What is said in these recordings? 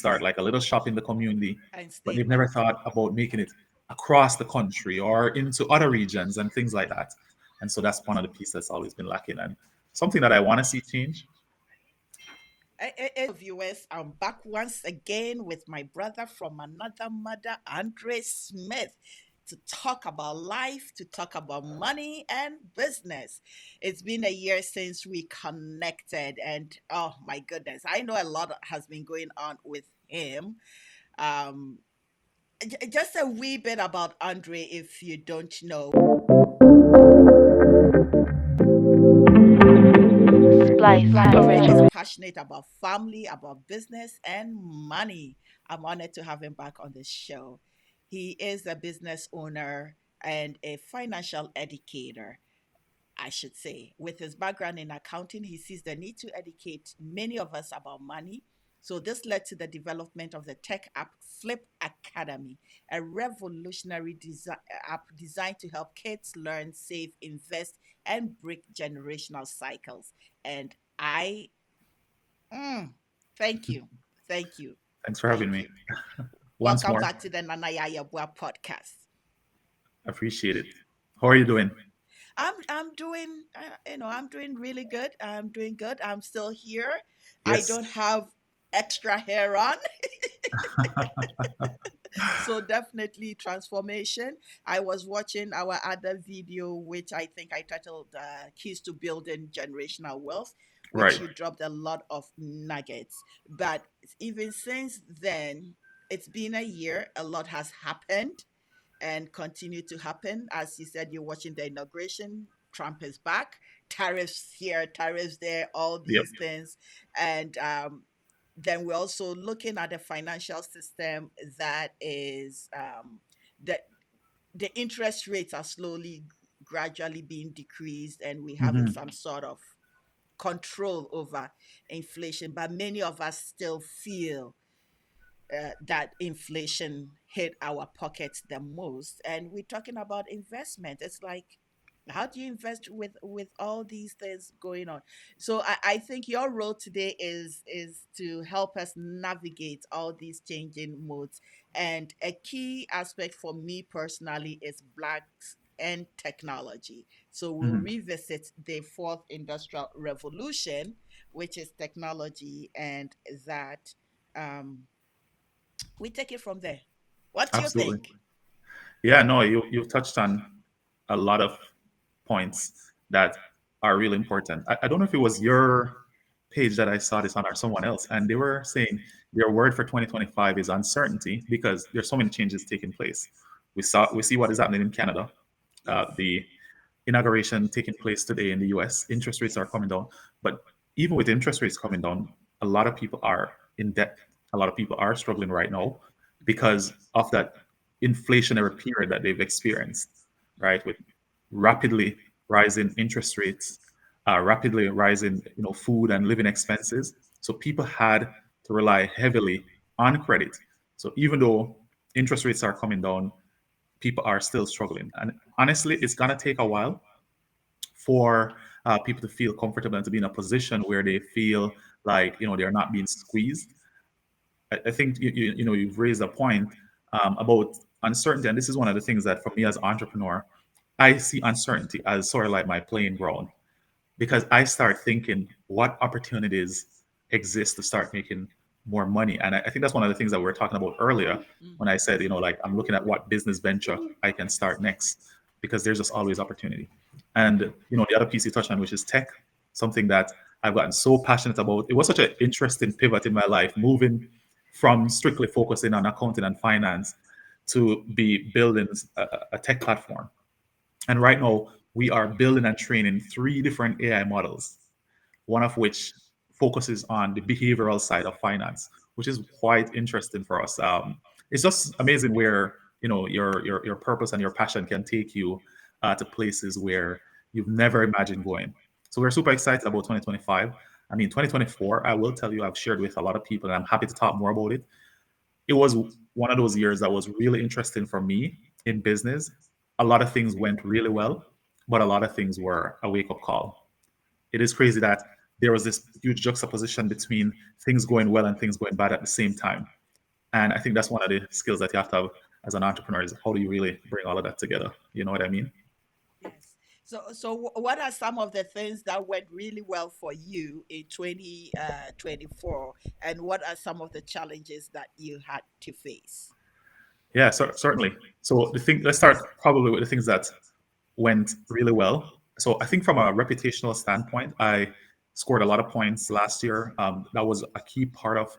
start, like a little shop in the community, And but stay they've never put. thought about making it across the country or into other regions and things like that. And so that's one of the pieces that's always been lacking, and something that I want to see change. Viewers, I'm back once again with my brother from another mother, Andre Smith, to talk about life, to talk about money and business. It's been a year since we connected, and oh my goodness, I know a lot has been going on with him. Um, just a wee bit about Andre, if you don't know. Splice He's original. passionate about family, about business, and money. I'm honored to have him back on the show. He is a business owner and a financial educator, I should say. With his background in accounting, he sees the need to educate many of us about money. So, this led to the development of the tech app Flip Academy, a revolutionary app designed to help kids learn, save, invest, and break generational cycles. And I Mm, thank you. Thank you. Thanks for having Thank me you. once Welcome more. back to the Nana Yaa Yeboaa podcast. Appreciate it. How are you doing? I'm doing I'm doing really good. I'm doing good. I'm still here. I Yes. don't have extra hair on. So definitely transformation. I was watching our other video, which I think I titled Keys to Building Generational Wealth, which Right. you dropped a lot of nuggets. But even since then, it's been a year. A lot has happened and continue to happen. As you said, you're watching the inauguration. Trump is back. Tariffs here, tariffs there, all Yep. these things. And then we're also looking at the financial system that is that the interest rates are slowly, gradually being decreased, and we having Hmm. some sort of control over inflation. But many of us still feel that inflation hit our pockets the most. And we're talking about investment. It's like, how do you invest with all these things going on? So I think your role today is to help us navigate all these changing modes. And a key aspect for me personally is blacks and technology. So we'll Hmm. revisit the fourth industrial revolution, which is technology, and that um, we take it from there. What do you Absolutely. think? Yeah, no, you've touched on a lot of points that are really important. I don't know if it was your page that I saw this on or someone else, and they were saying their word for 2025 is uncertainty because there's so many changes taking place. We see what is happening in Canada. Yes. The inauguration taking place today in the US. Interest rates are coming down, but even with interest rates coming down, a lot of people are in debt. A lot of people are struggling right now because of that inflationary period that they've experienced, right? With rapidly rising interest rates, rapidly rising, food and living expenses. So people had to rely heavily on credit. So even though interest rates are coming down, people are still struggling. And honestly, it's gonna take a while for people to feel comfortable and to be in a position where they feel like they're not being squeezed. I think you've raised a point about uncertainty, and this is one of the things that for me as an entrepreneur, I see uncertainty as sort of like my playing ground because I start thinking what opportunities exist to start making more money, and I think that's one of the things that we were talking about earlier when I said like I'm looking at what business venture I can start next because there's just always opportunity. And the other piece you touched on, which is tech, something that I've gotten so passionate about. It was such an interesting pivot in my life, moving from strictly focusing on accounting and finance to be building a tech platform. And right now, we are building and training three different AI models, one of which focuses on the behavioral side of finance, which is quite interesting for us. It's just amazing where your purpose and your passion can take you to places where you've never imagined going. So we're super excited about 2025. I mean, 2024, I will tell you, I've shared with a lot of people, and I'm happy to talk more about it. It was one of those years that was really interesting for me in business. A lot of things went really well, but a lot of things were a wake up call. It is crazy that there was this huge juxtaposition between things going well and things going bad at the same time. And I think that's one of the skills that you have to have as an entrepreneur is how do you really bring all of that together? You know what I mean? Yes. What are some of the things that went really well for you in 2024, and what are some of the challenges that you had to face? Yeah, certainly. So the thing, let's start probably with the things that went really well. So I think from a reputational standpoint, I scored a lot of points last year. That was a key part of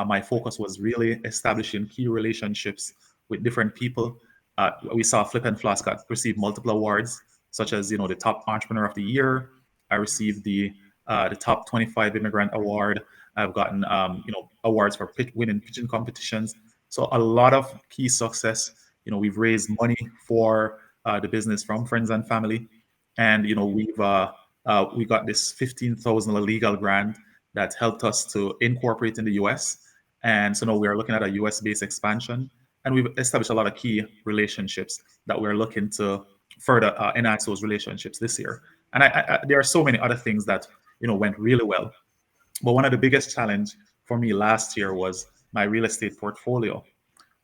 my focus was really establishing key relationships with different people. We saw Flip and Flask got received multiple awards, such as the top entrepreneur of the year. I received the top 25 immigrant award. I've gotten awards for winning pitching competitions. So a lot of key success. We've raised money for the business from friends and family, and we got this 15,000 legal grant that helped us to incorporate in the U.S. And so now we are looking at a U.S. based expansion, and we've established a lot of key relationships that we're looking to further enhance those relationships this year. And there are so many other things that went really well. But one of the biggest challenge for me last year was my real estate portfolio,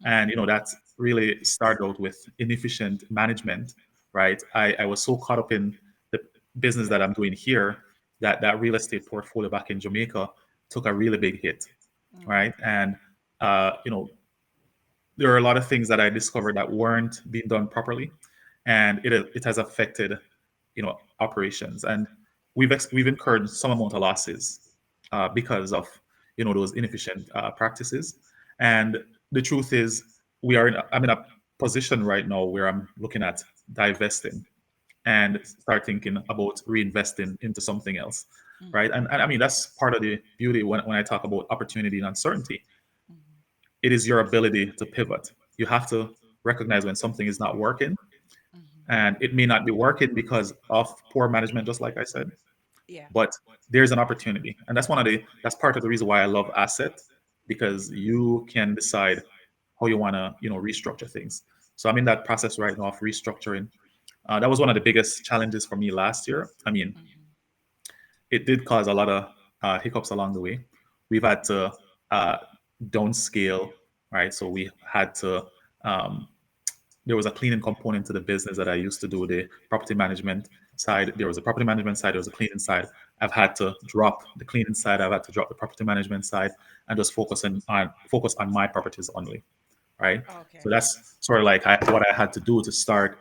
and that really started out with inefficient management, right? I was so caught up in the business that I'm doing here that real estate portfolio back in Jamaica took a really big hit, Mm, right? And there are a lot of things that I discovered that weren't being done properly, and it has affected operations, and we've incurred some amount of losses because of those inefficient practices. And the truth is, I'm in a position right now where I'm looking at divesting and start thinking about reinvesting into something else, mm, right? And I mean that's part of the beauty when I talk about opportunity and uncertainty. mm, It is your ability to pivot. You have to recognize when something is not working, mm. and it may not be working because of poor management, just like I said, Yeah. but there's an opportunity, and that's part of the reason why I love asset, because you can decide how you want to restructure things. So I'm in that process right now of restructuring. That was one of the biggest challenges for me last year. I mean, Mhm. it did cause a lot of hiccups along the way. We've had to uh, downscale, right? So we had to um, there was a cleaning component to the business that I used to do, the property management side. There was a property management side, there was a cleaning side. I've had to drop the cleaning side, I've had to drop the property management side and just focus on my properties only, right? So Okay. that's sort of like what I had to do to start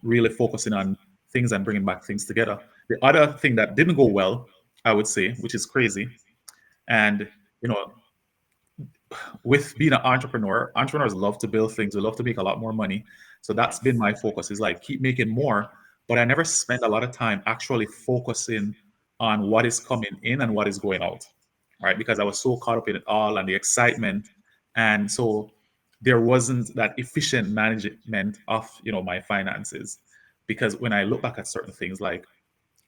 really focusing on things and bringing back things together. The other thing that didn't go well, I would say, which is crazy, and you know with being an entrepreneur, entrepreneurs love to build things. We love to make a lot more money. So that's been Yes. my focus is like keep making more, but I never spend a lot of time actually focusing on what is coming in and what is going out, right? Mm, Because I was so caught up in it all and the excitement. And so there wasn't that efficient management of, my finances. Because when I look back at certain things like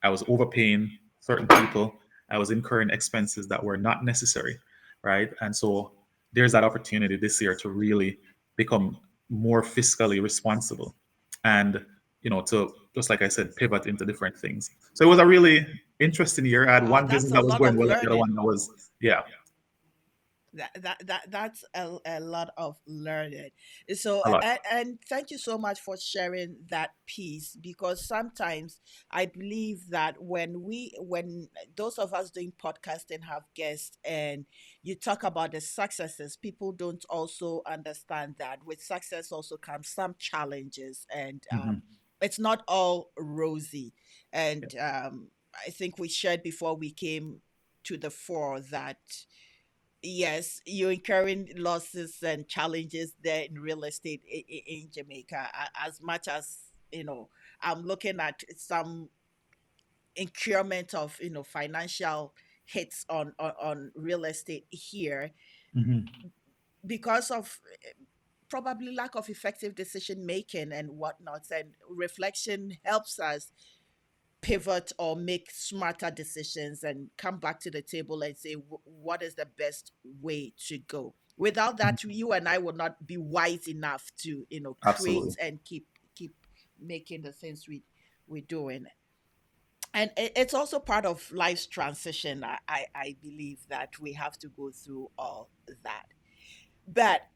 I was overpaying certain people. I was incurring expenses that were not necessary, right? And so there's that opportunity this year to really become more fiscally responsible and, to, just like I said, pivot into different things. So it was a really interesting year. I had wow, one that's business a that was lot going of well, and the other learning. one that was, yeah, That's a lot of learning. So a lot. and thank you so much for sharing that piece, because sometimes I believe that when those of us doing podcasting have guests and you talk about the successes, people don't also understand that with success also comes some challenges, and Hmm. it's not all rosy. Yeah. And I think we shared before we came to the fore that yes, you're incurring losses and challenges there in real estate in Jamaica. As much as I'm looking at some increment of financial hits on real estate here Hmm. because of probably lack of effective decision making and whatnot. And reflection helps us pivot or make smarter decisions and come back to the table and say what is the best way to go. Without that, you and I will not be wise enough to create Absolutely. and keep making the things we're doing. And it's also part of life's transition. I believe that we have to go through all that. But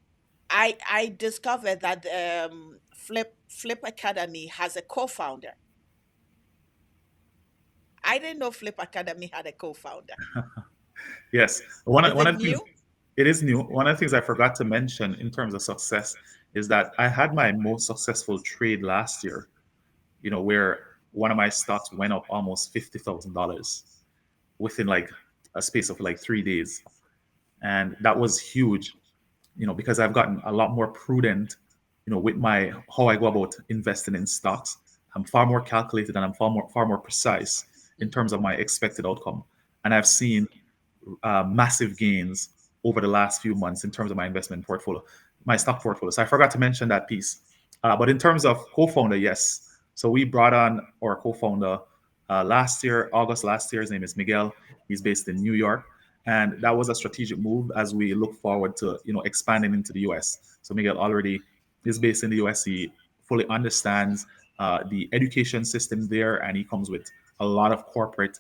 I discovered that Flip Academy has a co-founder. I didn't know Flip Academy had a co-founder. Yes. Is One it of the things, new? it is new. One of the things I forgot to mention in terms of success is that I had my most successful trade last year, where one of my stocks went up almost $50,000 within like a space of like 3 days. And that was huge, because I've gotten a lot more prudent, with my how I go about investing in stocks. I'm far more calculated and I'm far more precise in Mm-hmm. terms of my expected outcome. And I've seen massive gains over the last few months in terms of my investment portfolio, my stock portfolio. So I forgot to mention that piece. But in terms of co-founder, yes. So we brought on our co-founder last year, August last year. His name is Miguel. He's based in New York, and that was a strategic move as we look forward to expanding into the US. So Miguel already is based in the US. He fully understands the education system there, and he comes with a lot of corporate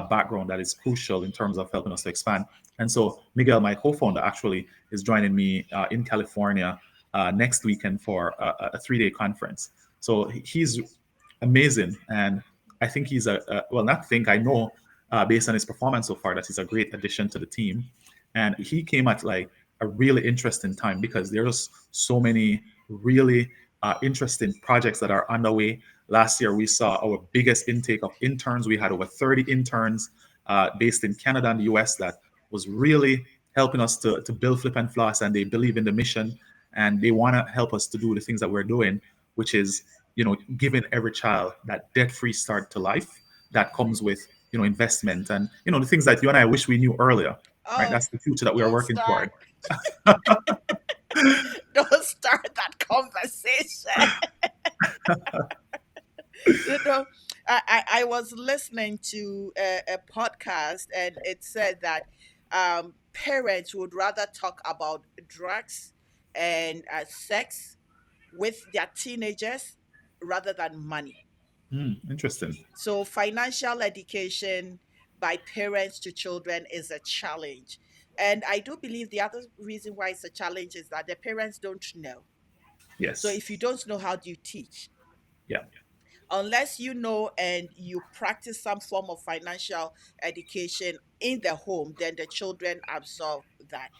background that is crucial in terms of helping us to expand. And so Miguel, my co-founder, actually is joining me in California next weekend for a 3-day conference. So he's amazing, and I think he's well, not think, I know, based on his performance so far, that he's a great addition to the team. And he came at like a really interesting time because there's so many really interesting projects that are underway. Last year, we saw our biggest intake of interns. We had over 30 interns based in Canada and the US that was really helping us to build Flip and Floss, and they believe in the mission and they want to help us to do the things that we're doing, which is giving every child that debt-free start to life that comes with investment and the things that you and I wish we knew earlier. Right, Oh, that's the future that we are don't working start. toward. Don't start that conversation. You know, I was listening to a podcast, and it said that parents would rather talk about drugs and sex with their teenagers rather than money. Interesting. So, financial education by parents to children is a challenge. And I do believe the other reason why it's a challenge is that the parents don't know. So, Yes. if you don't know, how do you teach? Yeah. Unless you know and you practice some form of financial education in the home, then the children absorb that.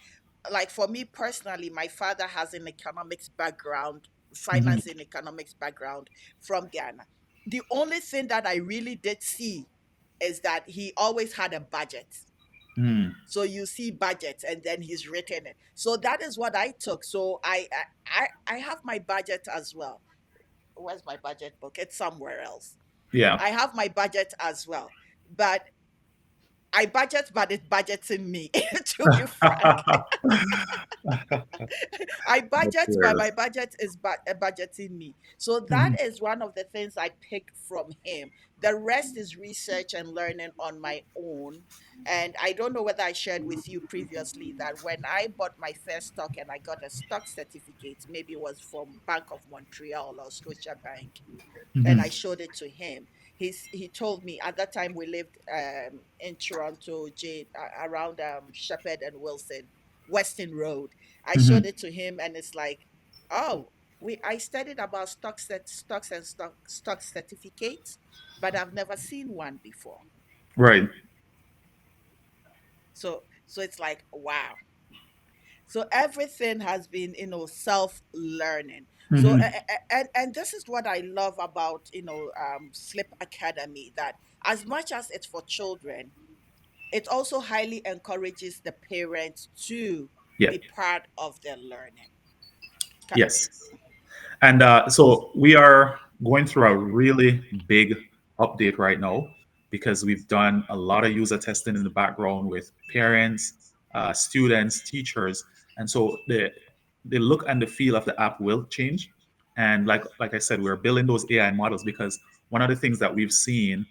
Like for me personally, my father has an economics background, Hmm. finance and economics background from Ghana. The only thing that I really did see is that he always had a budget. Mm. So you see budget and then he's written it. So that is what I took. So I have my budget as well. Where's my budget book? It's somewhere else. Yeah. I have my budget as well. But I budget, but it budgets in me, to be frank. I That's budget, but my hilarious. budget is budgeting me. So that Mhm. is one of the things I picked from him. The rest is research and learning on my own. And I don't know whether I shared with you previously that when I bought my first stock and I got a stock certificate, maybe it was from Bank of Montreal or Scotia Bank, and Mhm. I showed it to him. He told me at that time we lived in Toronto, around Shepherd and Wilson, Weston Road. I showed Mhm. it to him, and it's like, oh, we I studied about stocks and stock certificates, but I've never seen one before. Right. So it's like, wow. So everything has been, self learning. So Mhm. and this is what I love about, Slip Academy, that as much as it's for children, it also highly encourages the parents to Yeah. be part of their learning. Yes. And so we are going through a really big update right now because we've done a lot of user testing in the background with parents, students, teachers, and so the look and the feel of the app will change. And like I said, we're building those AI models because one of the things that we've seen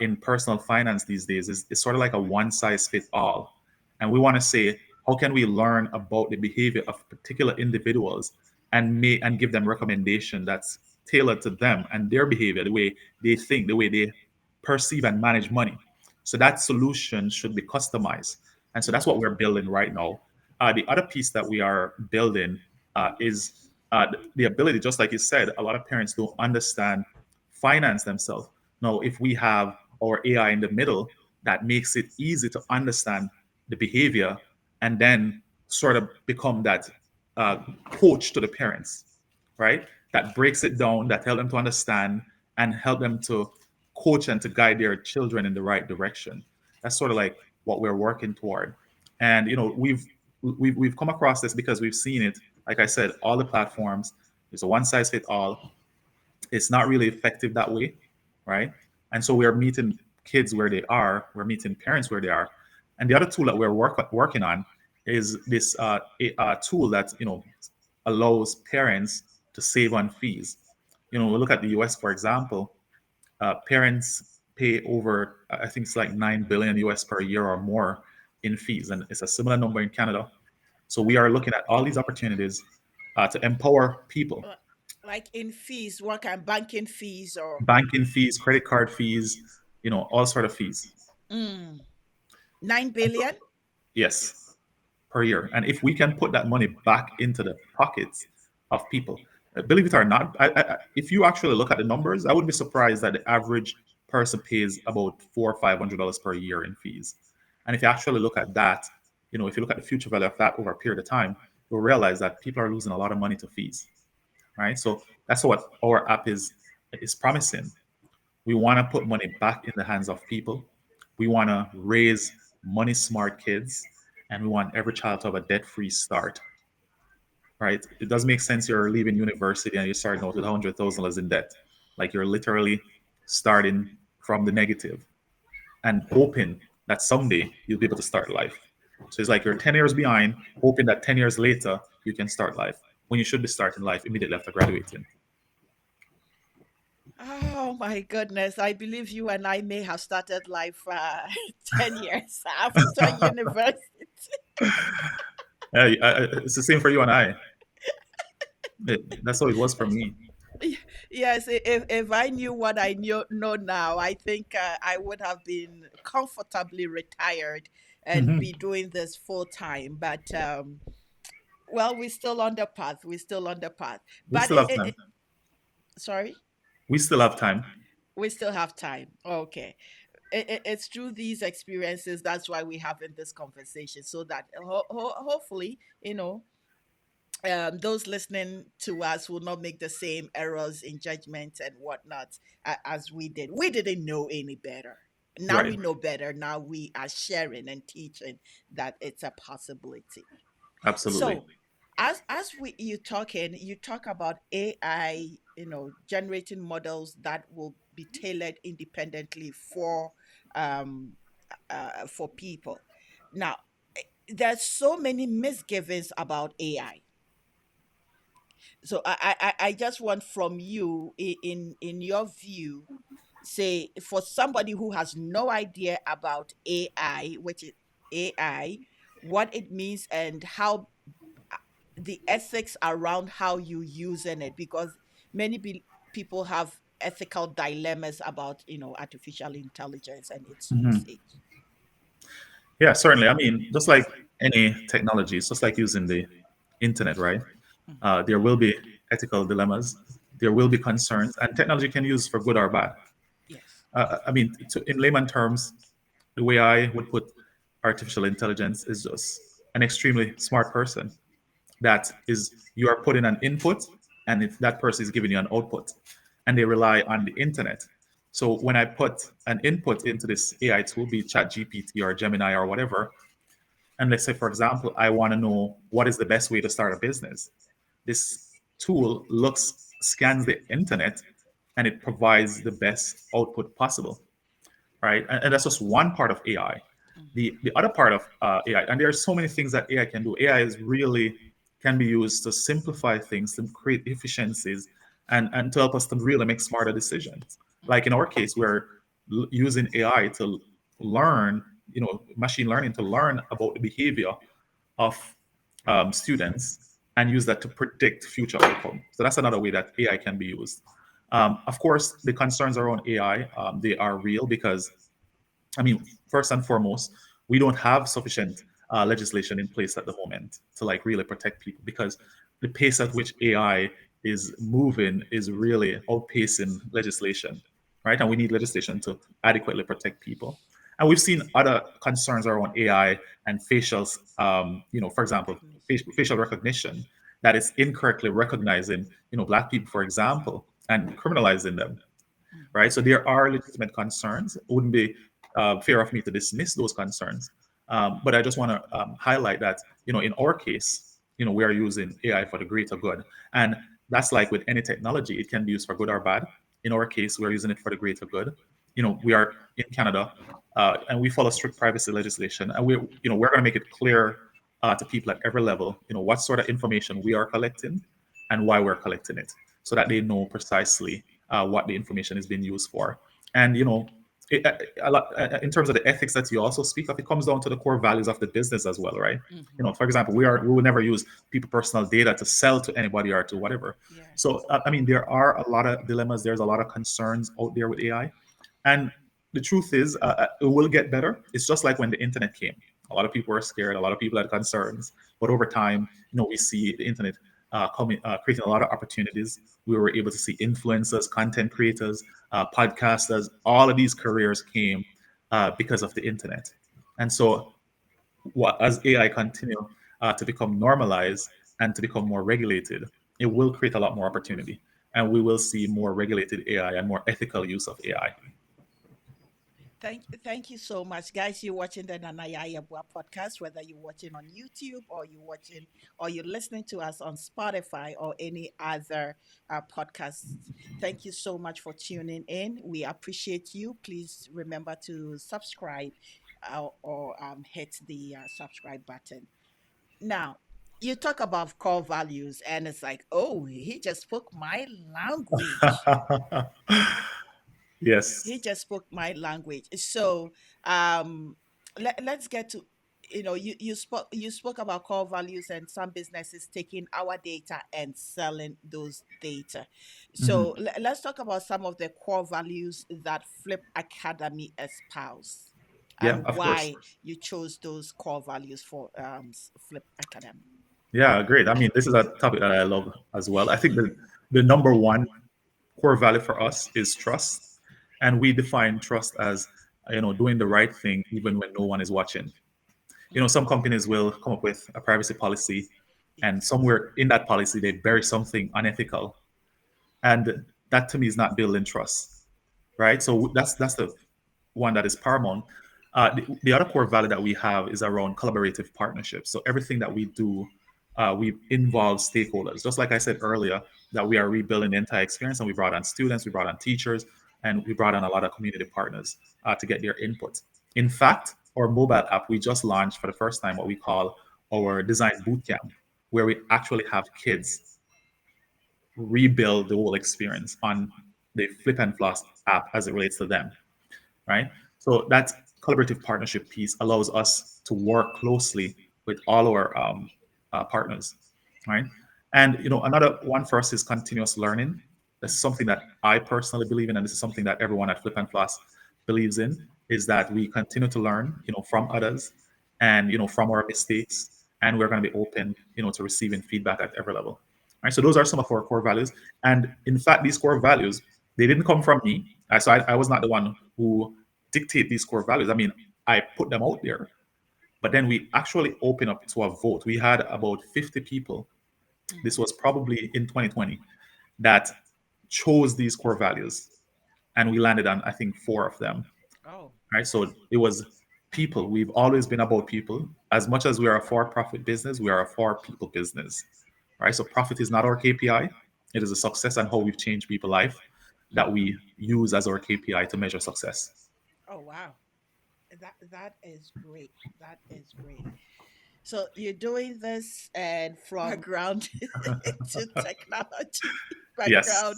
in personal finance these days is sort of like a one size fit all, and we want to say how can we learn about the behavior of particular individuals and give them recommendation that's tailored to them and their behavior, the way they think, the way they perceive and manage money. So that solution should be customized. And so that's what we're building right now. The other piece that we are building is the ability, just like you said, a lot of parents don't understand finance themselves. Now, if we have our AI in the middle, that makes it easy to understand the behavior and then sort of become that uh, coach to the parents, right? That breaks it down, that help them to understand and help them to coach and to guide their children in the right direction. That's sort of like what we're working toward. And we've come across this because we've seen it. Like I said, all the platforms, there's a one size fit all. It's not really effective that way, right? And so we're meeting kids where they are, we're meeting parents where they are. And the other tool that we're working on is this tool that allows parents to save on fees. We look at the US, for example. Parents pay over, I think it's like 9 billion US per year or more in fees, and it's a similar number in Canada. So we are looking at all these opportunities to empower people. Uh, Like in fees, what kind banking fees or Banking fees, credit card fees, all sort of fees. mm, 9 And so, billion? yes, per year. And if we can put that money back into the pockets of people, believe it or not, if you actually look at the numbers, I wouldn't be surprised that the average person pays about $400 or $500 per year in fees. And if you actually look at that, if you look at the future value of that over a period of time, you'll realize that people are losing a lot of money to fees, right? So that's what our app is promising. We want to put money back in the hands of people. We want to raise money smart kids, and we want every child to have a debt free start, right? It doesn't make sense you're leaving university and you're starting out with $100,000 in debt. Like you're literally starting from the negative and hoping that someday you'll be able to start life. So it's like you're 10 years behind, hoping that 10 years later you can start life when you should be starting life immediately after graduating. Oh my goodness. I believe you and I may have started life 10 years after university. Yeah, it's the same for you and I. That's how it was for me. Yes, if I knew what I know now, I think I would have been comfortably retired and Mhm. be doing this full time. But well, we're still on the path. We're still on the path. We But still have time. sorry, We still have time. we still have time. Okay. It's through these experiences that's why we're having this conversation, so that hopefully, those listening to us will not make the same errors in judgment and whatnot as we did. We didn't know any better. Now Right. we know better. Now we are sharing and teaching that it's a possibility. Absolutely. So, as you talking, you talk about AI, generating models that will be tailored independently for people. Now, there's so many misgivings about AI. So I just want from you, in your view, say, for somebody who has no idea about AI, which is AI, what it means and how the ethics around how you using it, because many people have ethical dilemmas about artificial intelligence and its Mhm. usage. Yeah, certainly. I mean, just like any technology, it's just like using the internet, right? Mhm. There will be ethical dilemmas, there will be concerns, and technology can use for good or bad. Yes. I mean, in layman terms, the way I would put artificial intelligence is just an extremely smart person that is you are putting an input, and if that person is giving you an output, and they rely on the internet. So when I put an input into this AI tool, be it chat GPT or Gemini or whatever, and let's say, for example, I want to know what is the best way to start a business. This tool scans the internet, and it provides the best output possible, right? And that's just one part of AI. Mhm. The other part of AI, and there are so many things that AI can do. AI is really can be used to simplify things, to create efficiencies, and to help us to really make smarter decisions. Like in our case, we're using AI to learn, machine learning to learn about the behavior of students and use that to predict future outcome. So that's another way that AI can be used. Of course, the concerns around AI, they are real because, I mean, first and foremost, we don't have sufficient legislation in place at the moment to like really protect people, because the pace at which AI is moving is really outpacing legislation, right? And we need legislation to adequately protect people. And we've seen other concerns around AI and facial, for example, Recognition. facial recognition, that is incorrectly recognizing, black people, for example, and criminalizing them, Mhm. right? So there are legitimate concerns. It wouldn't be fair of me to dismiss those concerns. But I just want to highlight that, in our case, we are using AI for the greater good. And that's like with any technology, it can be used for good or bad. In our case, we're using it for the greater good. We are in Canada, and we follow strict privacy legislation. And we're going to make it clear to people at every level, what sort of information we are collecting and why we're collecting it, so that they know precisely what the information is being used for. And it, in terms of the ethics that you also speak of, it comes down to the core values of the business as well, right? Mhm. For example, we will never use people personal data to sell to anybody or to whatever. So Yes. I mean, there are a lot of dilemmas. There's a lot of concerns out there with AI, and the truth is, it will get better. It's just like when the internet came. A lot of people were scared. A lot of people had concerns. But over time, we see the internet creating a lot of opportunities. We were able to see influencers, content creators, podcasters. All of these careers came because of the internet. And so, as AI continue to become normalized and to become more regulated, it will create a lot more opportunity, and we will see more regulated AI and more ethical use of AI. Thank you so much, guys. You're watching the Nana Yaa Yeboaa podcast, whether you're watching on YouTube or you're listening to us on Spotify or any other podcasts. Thank you so much for tuning in. We appreciate you. Please remember to subscribe or hit the subscribe button. Now, you talk about core values, and it's like, oh, he just spoke my language. Yes. He just spoke my language. So um let's get to, you spoke about core values and some businesses taking our data and selling those data. So Mhm. let's talk about some of the core values that Flip Academy espouse Yeah, and of course. why you chose those core values for Flip Academy. Yeah, great. I mean, this is a topic that I love as well. I think the number one core value for us is trust, and we define trust as doing the right thing even when no one is watching. Some Mhm. companies will come up with a privacy policy, and Yes. somewhere in that policy they bury something unethical, and that to me is not building trust, right? So that's the one that is paramount. The other core value that we have is around collaborative partnerships. So everything that we do, we involve stakeholders. Just like I said earlier, that we are rebuilding the entire experience, and we brought on students, we brought on teachers, and we brought on a lot of community partners to get their input. In fact, our mobile app, we just launched for the first time what we call our design bootcamp, where we actually have kids rebuild the whole experience on the Flip and Floss app as it relates to them, right? So that collaborative partnership piece allows us to work closely with all our partners, right? And another one for us is continuous learning. This is Mhm. something that I personally believe in, and this is something that everyone at Flip and Floss believes in, is that we continue to learn, from others, and from our mistakes, and we're going to be open, to receiving feedback at every level. Right. So those are some of our core values, and in fact, these core values, they didn't come from me. So I was not the one who dictate these core values. I mean, I put them out there, but then we actually opened up to a vote. We had about 50 people. This Mhm. was probably in 2020, that chose these core values, and we landed on, I think, four of them. Oh. Right. So it was people. We've always been about people. As much as we are a for-profit business, we are a for-people business. Right. So profit is not our KPI. It is a success and how we've changed people's life that Mhm. we use as our KPI to measure success. Oh, wow. That is great. That is great. So you're doing this and from background to technology background,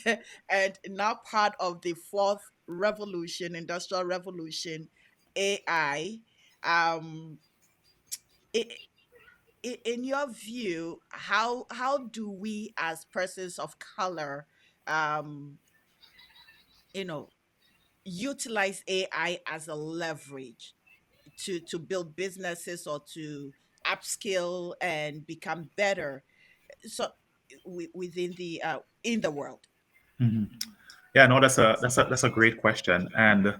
Yes. and now part of the fourth revolution, industrial revolution, AI. Um, i- in your view, how do we as persons of color um, you know, utilize AI as a leverage to build businesses or to upskill and become better. So within the in the world. Mhm. Yeah, no, that's a great question, and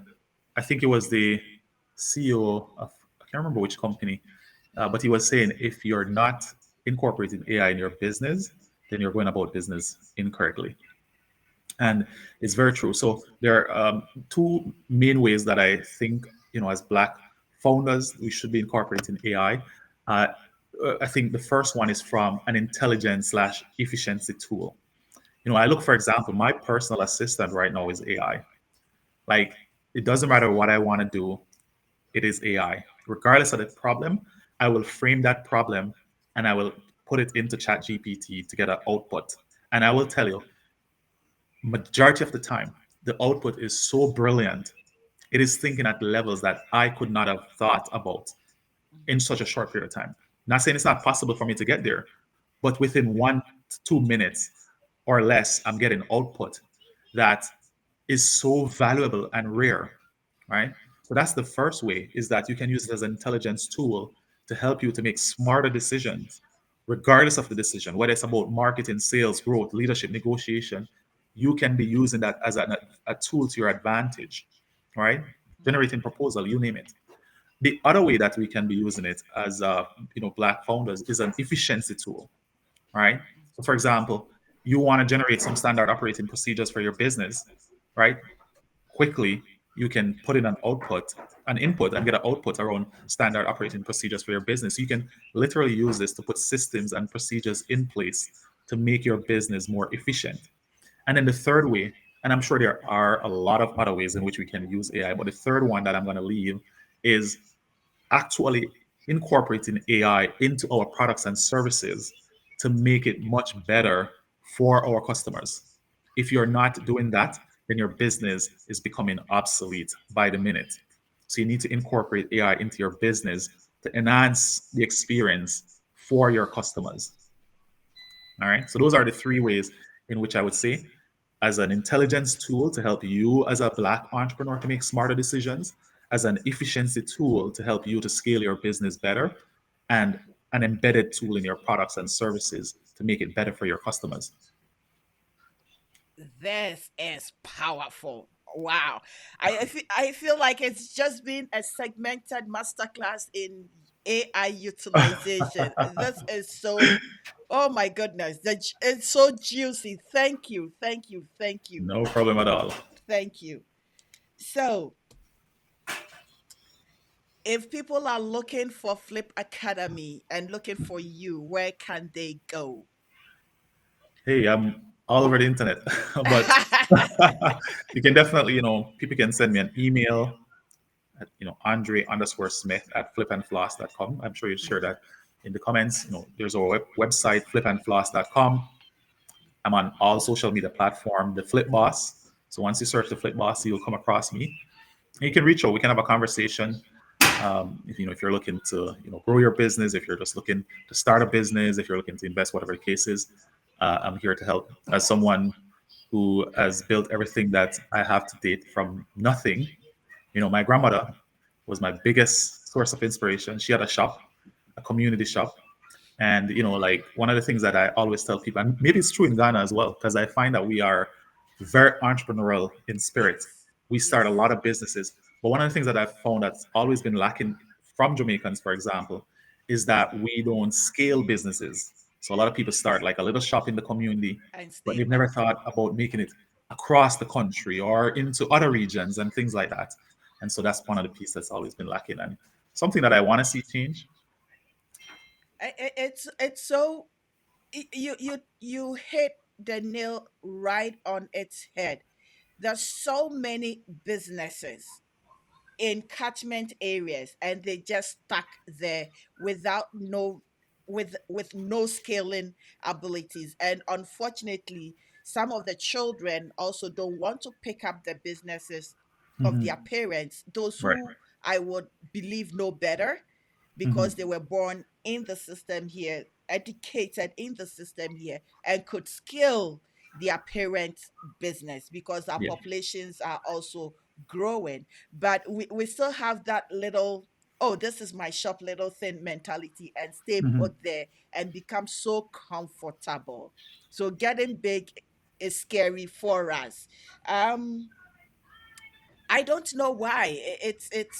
I think it was the CEO of, I can't remember which company, but he was saying if you're not incorporating AI in your business, then you're going about business incorrectly, and it's very true. So there are two main ways that I think, as Black founders we should be incorporating AI. Uh, I think the first one is from an intelligence slash efficiency tool. I look, for example, my personal assistant right now is AI. Like, it doesn't matter what I want to do, it is AI. Regardless of the problem, I will frame that problem and I will put it into ChatGPT to get an output. And I will tell you, majority of the time, the output is so brilliant. It is thinking at levels that I could not have thought about in such a short period of time. Not saying it's not possible for me to get there, but within 1 to 2 minutes or less, I'm getting output that is so valuable and rare, right? So that's the first way, is that you can use it as an intelligence tool to help you to make smarter decisions, regardless of the decision, whether it's about marketing, sales, growth, leadership, negotiation. You can be using that as a tool to your advantage, right? Generating proposal, you name it. The other way that we can be using it as Black founders is an efficiency tool, right? So, for example, you want to generate some standard operating procedures for your business, right? Quickly, you can put in an input, and get an output around standard operating procedures for your business. You can literally use this to put systems and procedures in place to make your business more efficient. And then the third way, and I'm sure there are a lot of other ways in which we can use AI, but the third one that I'm going to leave is actually incorporating AI into our products and services to make it much better for our customers. If you're not doing that, then your business is becoming obsolete by the minute. So you need to incorporate AI into your business to enhance the experience for your customers. All right. So those are the three ways in which I would say, as an intelligence tool to help you as a Black entrepreneur to make smarter decisions, as an efficiency tool to help you to scale your business better, and an embedded tool in your products and services to make it better for your customers. This is powerful. Wow. I feel like it's just been a segmented masterclass in AI utilization. This is so, oh my goodness. It's so juicy. Thank you. Thank you. Thank you. No problem at all. Thank you. So, if people are looking for Flip Academy and looking for you, where can they go? Hey, I'm all over the internet, but you can definitely, people can send me an email at, Andre underscore Smith at flipandfloss.com. I'm sure you share that in the comments. There's our website, flipandfloss.com. I'm on all social media platform, the Flip Boss. So once you search the Flip Boss, you'll come across me. And you can reach out. We can have a conversation. If you're looking to grow your business, if you're just looking to start a business, if you're looking to invest, whatever the case is, I'm here to help. As someone who has built everything that I have to date from nothing, my grandmother was my biggest source of inspiration. She had a shop, a community shop. And, like, one of the things that I always tell people, and maybe it's true in Ghana as well, because I find that we are very entrepreneurial in spirit. Yes. We start a Yes. lot of businesses. But one of the things that I've found that's always been lacking from Jamaicans, for example, is that we don't scale businesses. So a lot of people start like a little shop in the community, And but stay they've never back. thought about making it across the country or into other regions and things like that. And so that's one of the pieces that's always been lacking, and something that I want to see change. It's so you hit the nail right on its head. There's so many businesses in catchment areas and they just stuck there without no with no scaling abilities, and unfortunately some of the children also don't want to pick up the businesses of Mhm. their parents, those Right. who I would believe know better Mhm. because they were born in the system here, educated in the system here, and could scale their parent business because our Yeah. populations are also growing. But we still have that little, oh, this is my shop, little thing mentality, and stay Mhm. put there and become so comfortable. So getting big is scary for us. Um, I don't know why. It, it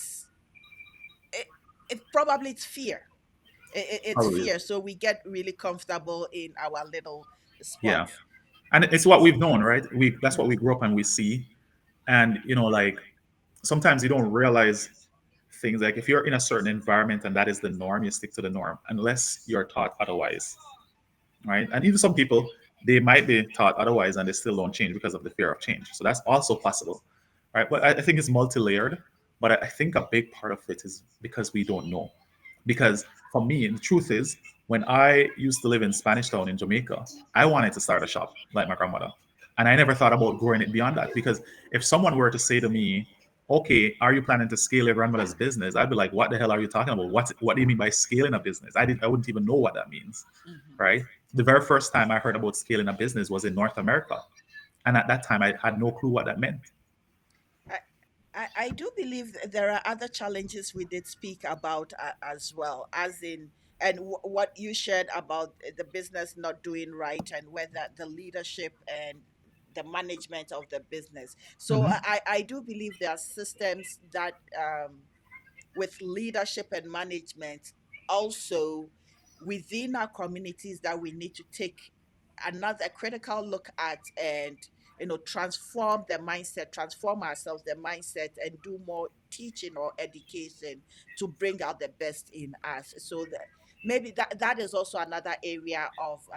probably it's fear. It's Probably. fear. So we get really comfortable in our little Yeah. spots. And it's what we've known, right? That's what we grew up and we see. And like sometimes you don't realize things, like if you're in a certain environment and that is the norm, you stick to the norm unless you're taught otherwise, right? And even some people, they might be taught otherwise and they still don't change because of the fear of change. So that's also possible, right? But I think it's multi-layered. But I think a big part of it is because we don't know. Because for me, the truth is, when I used to live in Spanish Town in Jamaica, I wanted to start a shop like my grandmother. And I never thought about growing it beyond that. Because if someone were to say to me, okay, are you planning to scale your grandmother's business? I'd be like, what the hell are you talking about? What do you mean by scaling a business? I wouldn't even know what that means. Mhm. Right? The very first time I heard about scaling a business was in North America. And at that time I had no clue what that meant. I, I do believe that there are other challenges we did speak about as well, as in, and what you shared about the business not doing right and whether the leadership and the management of the business. So Hmm. I do believe there are systems that with leadership and management also within our communities that we need to take another critical look at and transform the mindset, transform ourselves the mindset, and do more teaching or education to bring out the best in us. So that maybe that is also another area of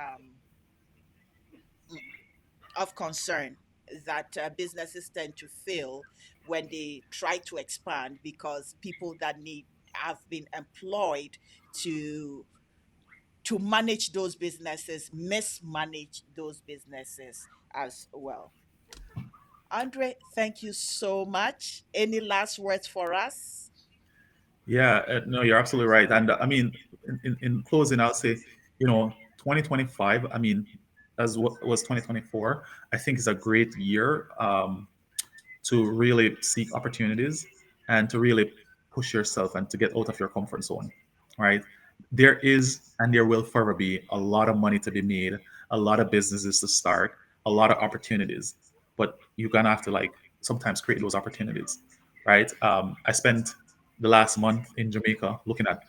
concern that businesses tend to fail when they try to expand because people that need have been employed to manage those businesses mismanage those businesses as well. Andre, thank you so much. Any last words for us? Yeah, no, you're absolutely right. And I mean, in closing, I'll say, 2025, I mean, as what was 2024, I think is a great year to really seek opportunities and to really push yourself and to get out of your comfort zone, right? There is and there will forever be a lot of money to be made, a lot of businesses to start, a lot of opportunities, but you're gonna have to like sometimes create those opportunities, right? I spent the last month in Jamaica looking at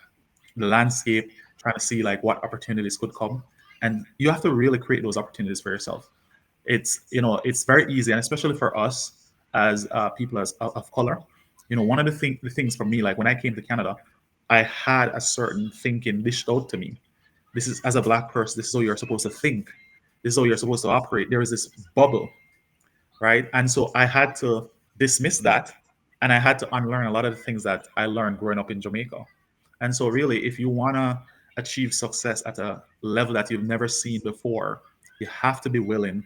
the landscape, trying to see like what opportunities could come, and you have to really create those opportunities for yourself. It's very easy, and especially for us as people as of color. One of the things for me, like when I came to Canada, I had a certain thinking dished out to me. This is, as a black person, this is how you're supposed to think, this is how you're supposed to operate. There is this bubble, right? And so I had to dismiss that, and I had to unlearn a lot of the things that I learned growing up in Jamaica. And so really, if you want to achieve success at a level that you've never seen before, you have to be willing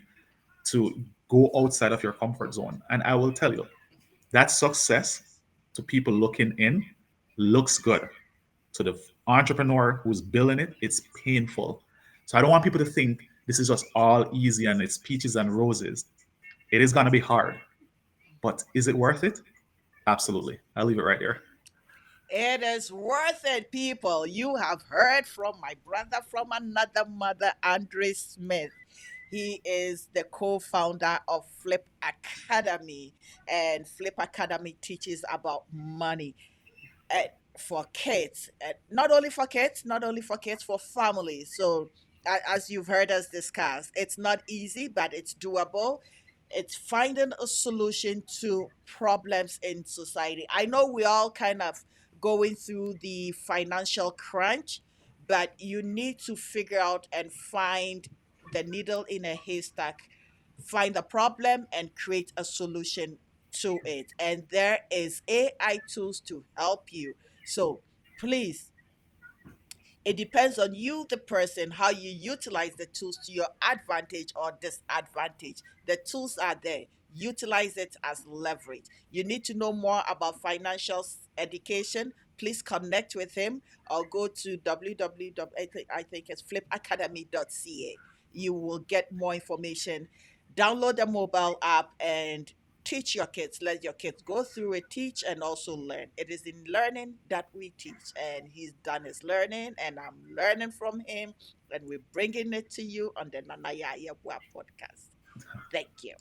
to go outside of your comfort zone. And I will tell you, that success to people looking in looks good. To the entrepreneur who's building it, it's painful. So I don't want people to think this is just all easy and it's peaches and roses. It is going to be hard, but is it worth it? Absolutely. I'll leave it right there. It is worth it, people. You have heard from my brother from another mother, Andre Smith. He is the co founder of Flip Academy, and Flip Academy teaches about money uh, for kids, not only for kids, for families. So, as you've heard us discuss, it's not easy, but it's doable. It's finding a solution to problems in society. I know we all kind of going through the financial crunch, but you need to figure out and find the needle in a haystack, find the problem and create a solution to it. And there is AI tools to help you. So please, it depends on you, the person, how you utilize the tools to your advantage or disadvantage. The tools are there. Utilize it as leverage. You need to know more about financial education. Please connect with him or go to www. I think it's flipacademy.ca. You will get more information. Download the mobile app and teach your kids. Let your kids go through it, teach, and also learn. It is in learning that we teach. And he's done his learning, and I'm learning from him. And we're bringing it to you on the Nana Yaa Yeboaa podcast. Thank you.